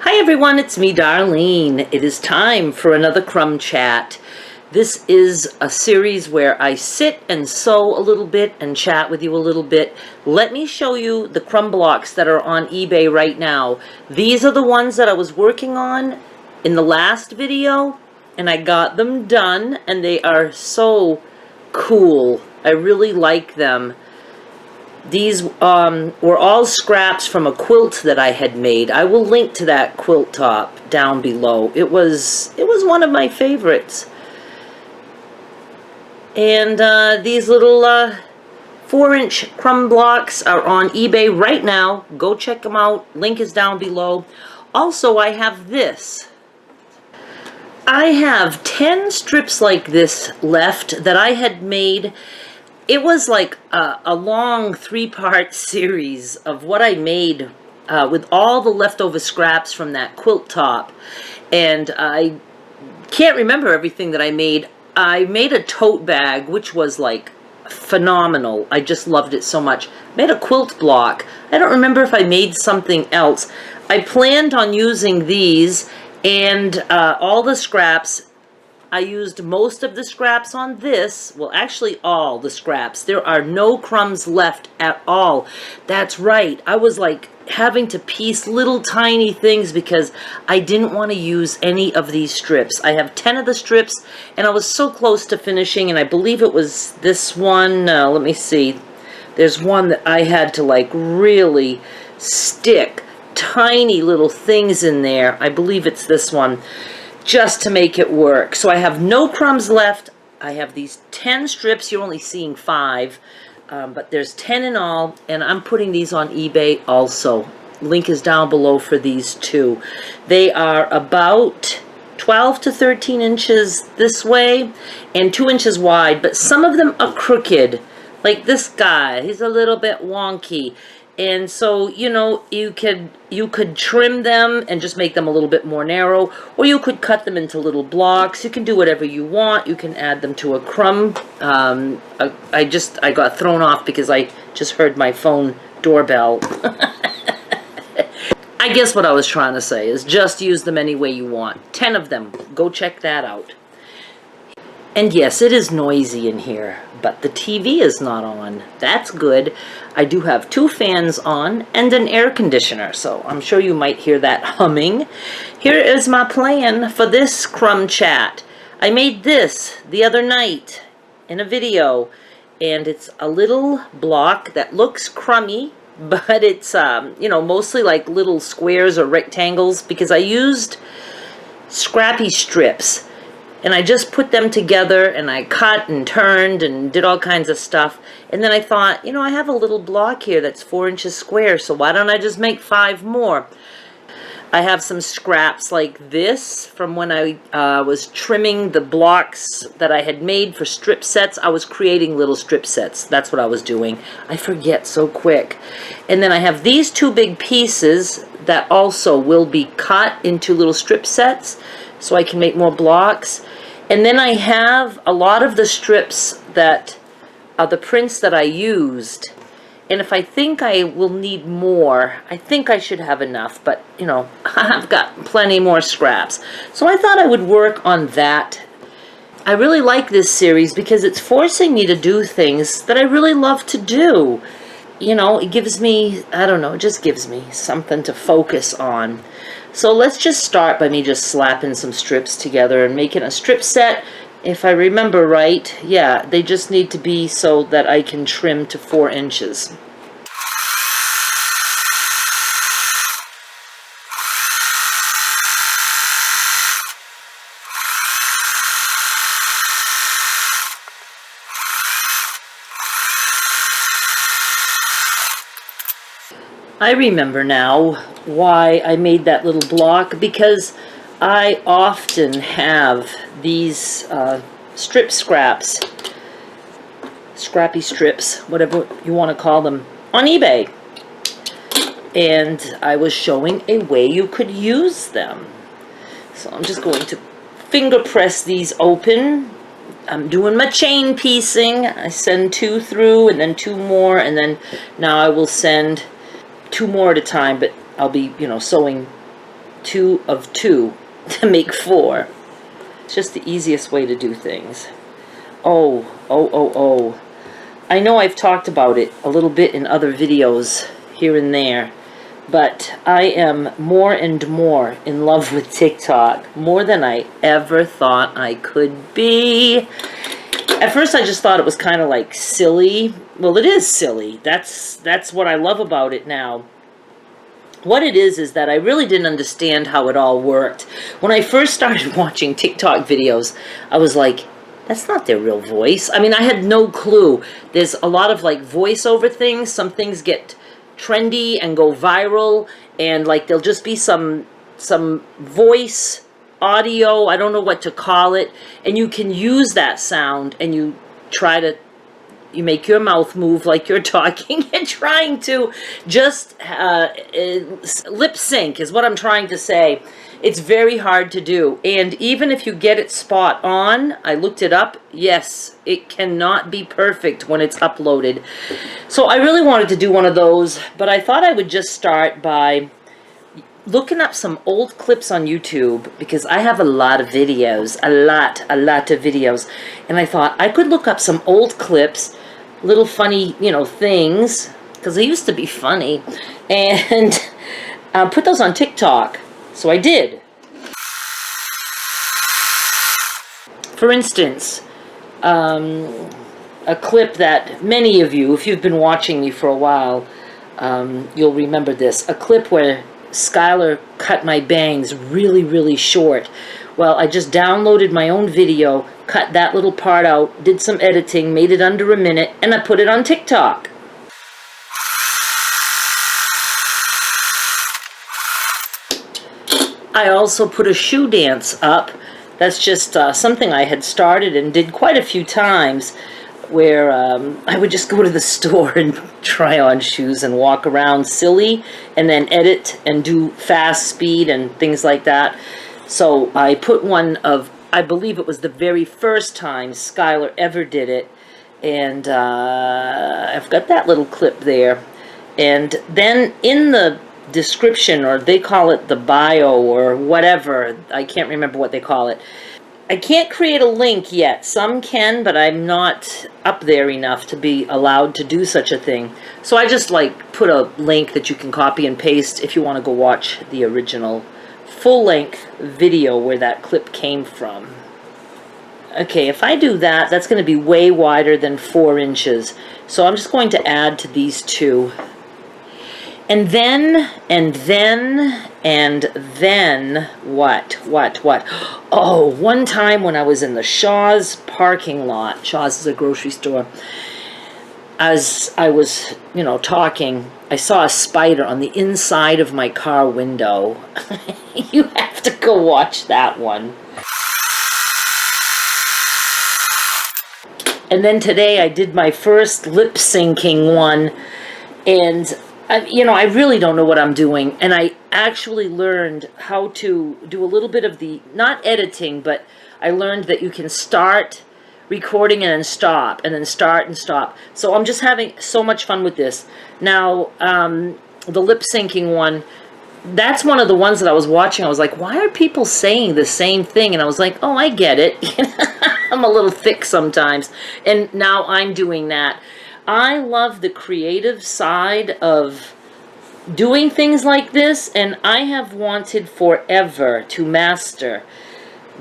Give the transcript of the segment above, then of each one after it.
Hi everyone, it's me, Darlene. It is time for another Crumb chat. This is a series where I sit and sew a little bit and chat with you a little bit. Let me show you the crumb blocks that are on eBay right now. These are the ones that I was working on in the last video, and I got them done, and they are so cool. I really like them. These were all scraps from a quilt that I had made. I will link to that quilt top down below. It was one of my favorites. And these little 4-inch crumb blocks are on eBay right now. Go check them out. Link is down below. Also, I have this. I have 10 strips like this left that I had made. It was like a long 3-part series of what I made with all the leftover scraps from that quilt top. And I can't remember everything that I made. I made a tote bag, which was like phenomenal. I just loved it so much. Made a quilt block. I don't remember if I made something else. I planned on using these and all the scraps. I used most of the scraps on this. Well, actually all the scraps. There are no crumbs left at all. That's right. I was like having to piece little tiny things because I didn't want to use any of these strips. I have 10 of the strips and I was so close to finishing, and I believe it was this one. Let me see. There's one that I had to like really stick tiny little things in there. I believe it's this one, just to make it work. So I have no crumbs left. I have these 10 strips. You're only seeing 5, but there's 10 in all, and I'm putting these on eBay also. Link is down below for these too. They are about 12 to 13 inches this way and 2 inches wide, but some of them are crooked. Like this guy, he's a little bit wonky. And so, you know, you could trim them and just make them a little bit more narrow, or you could cut them into little blocks. You can do whatever you want. You can add them to a crumb. I got thrown off because I just heard my phone doorbell. I guess what I was trying to say is just use them any way you want. 10 of them. Go check that out. And yes, it is noisy in here, but the TV is not on. That's good. I do have 2 fans on and an air conditioner, so I'm sure you might hear that humming. Here is my plan for this crumb chat. I made this the other night in a video, and it's a little block that looks crummy, but it's, you know, mostly like little squares or rectangles because I used scrappy strips. And I just put them together, and I cut and turned and did all kinds of stuff. And then I thought, you know, I have a little block here that's 4 inches square, so why don't I just make 5 more? I have some scraps like this from when I was trimming the blocks that I had made for strip sets. I was creating little strip sets. That's what I was doing. I forget so quick. And then I have these 2 big pieces that also will be cut into little strip sets so I can make more blocks. And then I have a lot of the strips that are the prints that I used. And if I think I will need more, I think I should have enough. But, you know, I've got plenty more scraps. So I thought I would work on that. I really like this series because it's forcing me to do things that I really love to do. You know, it gives me, I don't know, it just gives me something to focus on. So let's just start by me just slapping some strips together and making a strip set. If I remember right, yeah, they just need to be so that I can trim to 4 inches. I remember now why I made that little block, because I often have these strip scraps, scrappy strips, whatever you want to call them, on eBay. And I was showing a way you could use them. So I'm just going to finger press these open. I'm doing my chain piecing. I send 2 through and then 2 more, and then now I will send 2 more at a time, but I'll be, you know, sewing 2 of 2 to make 4. It's just the easiest way to do things. Oh. I know I've talked about it a little bit in other videos here and there, but I am more and more in love with TikTok, more than I ever thought I could be. At first I just thought it was kind of like silly. Well, it is silly. That's what I love about it now. What it is that I really didn't understand how it all worked. When I first started watching TikTok videos, I was like, that's not their real voice. I mean, I had no clue. There's a lot of like voiceover things. Some things get trendy and go viral, and like there'll just be some voice audio, I don't know what to call it, and you can use that sound and you make your mouth move like you're talking and trying to just lip sync is what I'm trying to say. It's very hard to do, and even if you get it spot on, I looked it up, yes, it cannot be perfect when it's uploaded. So I really wanted to do one of those, but I thought I would just start by looking up some old clips on YouTube, because I have a lot of videos, a lot of videos, and I thought I could look up some old clips, little funny, things, because they used to be funny, and put those on TikTok. So I did. For instance, a clip that many of you, if you've been watching me for a while, you'll remember this. A clip where Skylar cut my bangs really, really short. Well, I just downloaded my own video, cut that little part out, did some editing, made it under a minute, and I put it on TikTok. I also put a shoe dance up. That's just something I had started and did quite a few times, where I would just go to the store and try on shoes and walk around silly, and then edit and do fast speed and things like that. So I put one of, I believe it was the very first time Skylar ever did it, and I've got that little clip there. And then in the description, or they call it the bio or whatever, I can't remember what they call it. I can't create a link yet. Some can, but I'm not up there enough to be allowed to do such a thing. So I just like put a link that you can copy and paste if you want to go watch the original full-length video where that clip came from. Okay, if I do that, that's going to be way wider than 4 inches. So I'm just going to add to these two. And then, what? Oh, one time when I was in the Shaw's parking lot, Shaw's is a grocery store, as I was, talking, I saw a spider on the inside of my car window. You have to go watch that one. And then today I did my first lip syncing one, and I really don't know what I'm doing, and I actually learned how to do a little bit of the, not editing, but I learned that you can start recording and then stop, and then start and stop. So I'm just having so much fun with this. Now, the lip syncing one, that's one of the ones that I was watching. I was like, why are people saying the same thing? And I was like, oh, I get it. I'm a little thick sometimes, and now I'm doing that. I love the creative side of doing things like this, and I have wanted forever to master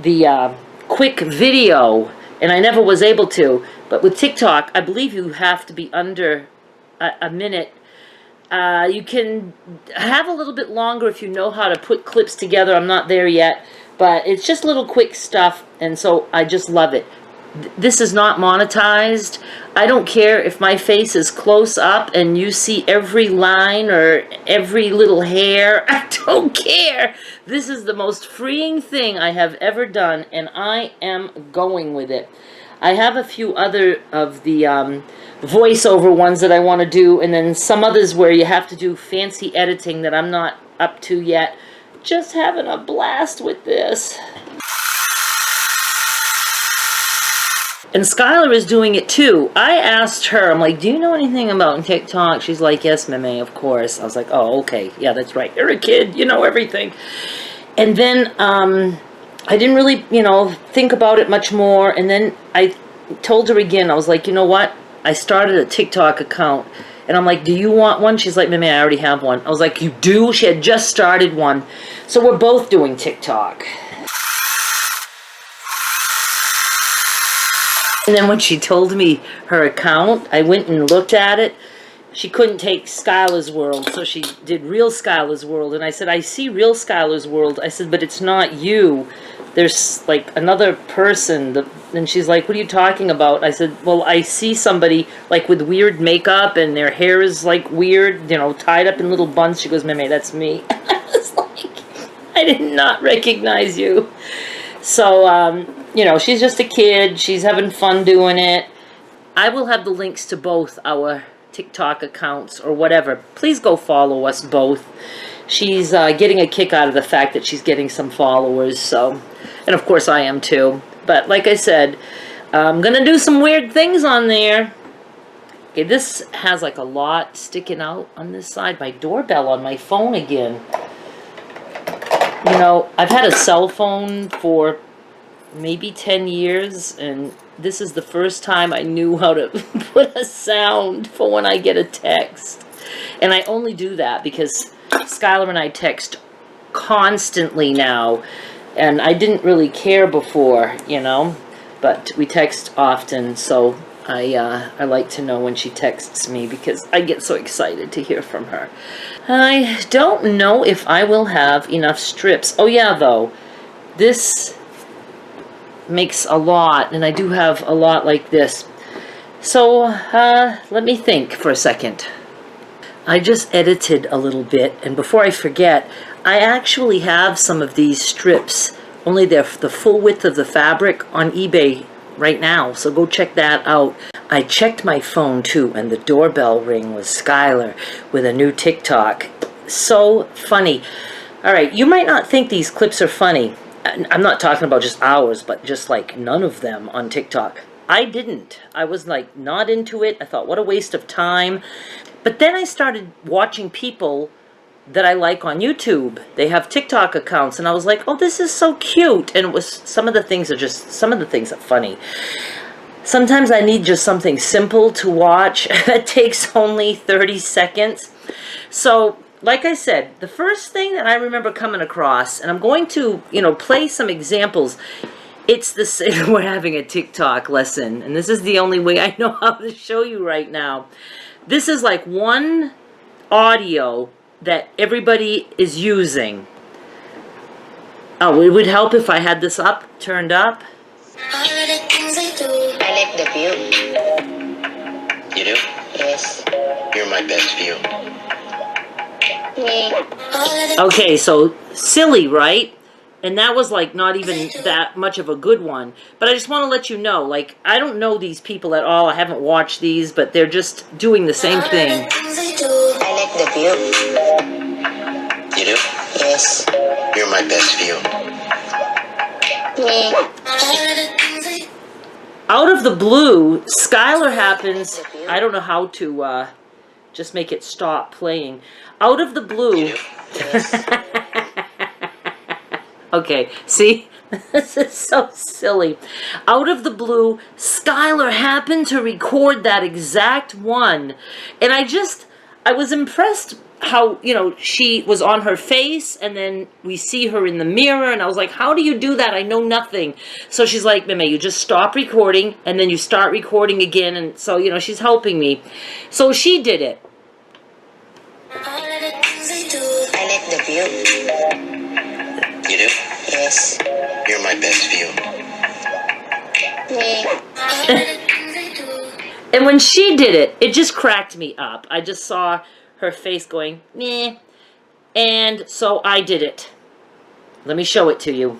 the quick video, and I never was able to. But with TikTok, I believe you have to be under a minute. You can have a little bit longer if you know how to put clips together. I'm not there yet, but it's just little quick stuff, and so I just love it. This is not monetized. I don't care if my face is close up and you see every line or every little hair. I don't care. This is the most freeing thing I have ever done, and I am going with it. I have a few other of the voiceover ones that I want to do, and then some others where you have to do fancy editing that I'm not up to yet. Just having a blast with this. And Skylar is doing it too. I asked her, I'm like, do you know anything about TikTok? She's like, yes, Meme, of course. I was like, oh, okay. Yeah, that's right. You're a kid. You know everything. And then I didn't really, think about it much more. And then I told her again, I was like, you know what? I started a TikTok account. And I'm like, do you want one? She's like, Mimi, I already have one. I was like, you do? She had just started one. So we're both doing TikTok. And then when she told me her account, I went and looked at it. She couldn't take Skylar's World, so she did Real Skylar's World. And I said, I see Real Skylar's World. I said, but it's not you. There's like another person. And she's like, what are you talking about? I said, well, I see somebody like with weird makeup and their hair is like weird, tied up in little buns. She goes, Meme, that's me. I was like, I did not recognize you. So, she's just a kid. She's having fun doing it. I will have the links to both our TikTok accounts or whatever. Please go follow us both. She's getting a kick out of the fact that she's getting some followers. So, and of course I am too. But like I said, I'm going to do some weird things on there. Okay, this has like a lot sticking out on this side. My doorbell on my phone again. I've had a cell phone for maybe 10 years, and this is the first time I knew how to put a sound for when I get a text. And I only do that because Skylar and I text constantly now, and I didn't really care before, but we text often, so I like to know when she texts me because I get so excited to hear from her. I don't know if I will have enough strips. Oh yeah, though, this makes a lot, and I do have a lot like this. So let me think for a second. I just edited a little bit, and before I forget, I actually have some of these strips, only they're the full width of the fabric, on eBay right now, so go check that out. I checked my phone too, and the doorbell ring was Skylar with a new TikTok. So funny. All right, you might not think these clips are funny. I'm not talking about just ours, but just like none of them on TikTok. I didn't. I was like not into it. I thought, what a waste of time. But then I started watching people that I like on YouTube. They have TikTok accounts, and I was like, oh, this is so cute. And it was, some of the things are funny. Sometimes I need just something simple to watch that takes only 30 seconds. So, like I said, the first thing that I remember coming across, and I'm going to, play some examples. It's this, we're having a TikTok lesson, and this is the only way I know how to show you right now. This is like one audio that everybody is using. Oh, it would help if I had this turned up. I like the view. You do? Yes. You're my best view. Okay, so silly, right? And that was like not even that much of a good one. But I just want to let you know, like, I don't know these people at all. I haven't watched these, but they're just doing the same thing. I like the view. You do? Yes. You're my best view. Out of the blue, Skylar happens, I don't know how to just make it stop playing. Out of the blue. Okay, see? This is so silly. Out of the blue, Skylar happened to record that exact one. And I was impressed how, she was on her face, and then we see her in the mirror, and I was like, how do you do that? I know nothing. So she's like, Meme, you just stop recording, and then you start recording again, and so, she's helping me. So she did it. I like the view. You do? Yes. You're my best view. And when she did it, it just cracked me up. I just saw her face going, meh. And so I did it. Let me show it to you.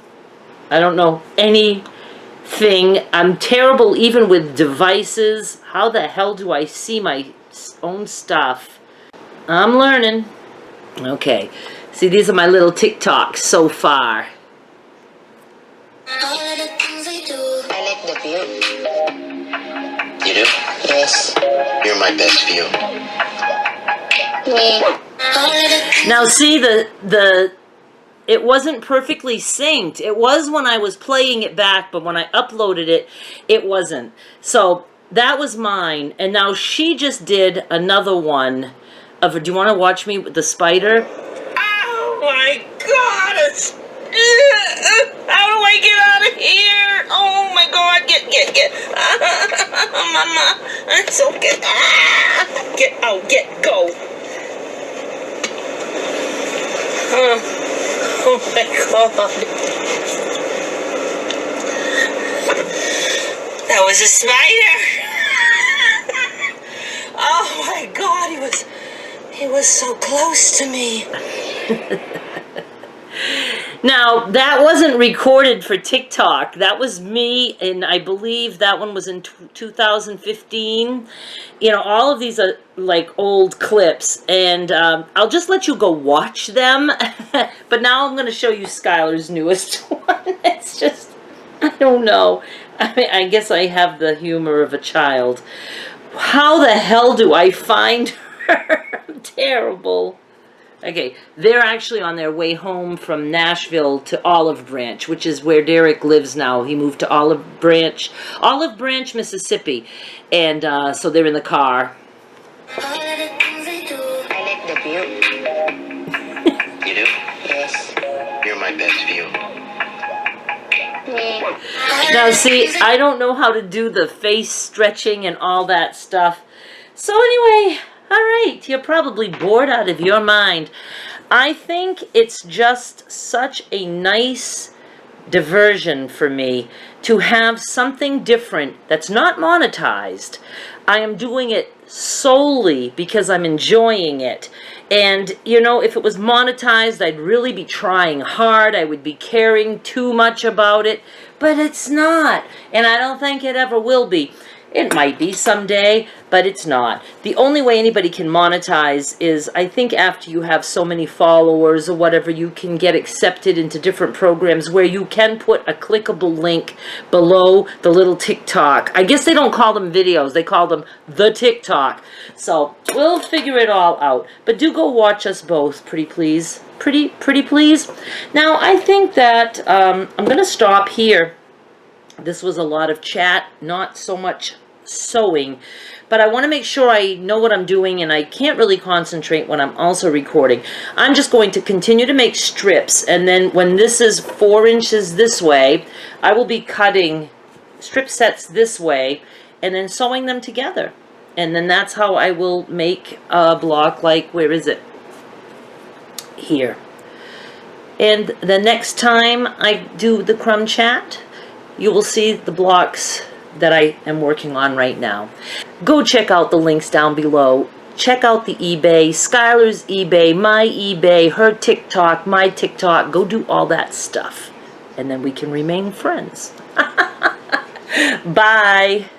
I don't know anything. I'm terrible even with devices. How the hell do I see my own stuff? I'm learning. Okay. See, these are my little TikToks so far. I like the view. You do? Yes. You're my best view. Now see, it wasn't perfectly synced. It was when I was playing it back, but when I uploaded it, it wasn't. So that was mine. And now she just did another one of, do you want to watch me with the spider? Oh my God, it's, how do I get out of here? Oh my God, get, Mama, it's so get out, go. Oh my God. That was a spider. Oh my God, he was so close to me. Now, that wasn't recorded for TikTok. That was me, and I believe that one was in 2015. You know, all of these are like old clips, and I'll just let you go watch them. But now I'm going to show you Skylar's newest one. It's just, I don't know. I mean, I guess I have the humor of a child. How the hell do I find her? I'm terrible. Okay, they're actually on their way home from Nashville to Olive Branch, which is where Derek lives now. He moved to Olive Branch, Mississippi. And so they're in the car. I like the view. You do? Yes. You're my best view. Now, see, I don't know how to do the face stretching and all that stuff. So anyway, all right, you're probably bored out of your mind. I think it's just such a nice diversion for me to have something different that's not monetized. I am doing it solely because I'm enjoying it. And, you know, if it was monetized, I'd really be trying hard. I would be caring too much about it. But it's not. And I don't think it ever will be. It might be someday, but it's not. The only way anybody can monetize is, I think, after you have so many followers or whatever, you can get accepted into different programs where you can put a clickable link below the little TikTok. I guess they don't call them videos. They call them the TikTok. So we'll figure it all out. But do go watch us both, pretty please. Pretty please. Now, I think that I'm going to stop here. This was a lot of chat, not so much sewing, but I want to make sure I know what I'm doing, and I can't really concentrate when I'm also recording. I'm just going to continue to make strips, and then when this is 4 inches this way, I will be cutting strip sets this way and then sewing them together. And then that's how I will make a block, like, where is it? Here. And the next time I do the Crumb chat, you will see the blocks that I am working on right now. Go check out the links down below. Check out the eBay, Skylar's eBay, my eBay, her TikTok, my TikTok. Go do all that stuff. And then we can remain friends. Bye.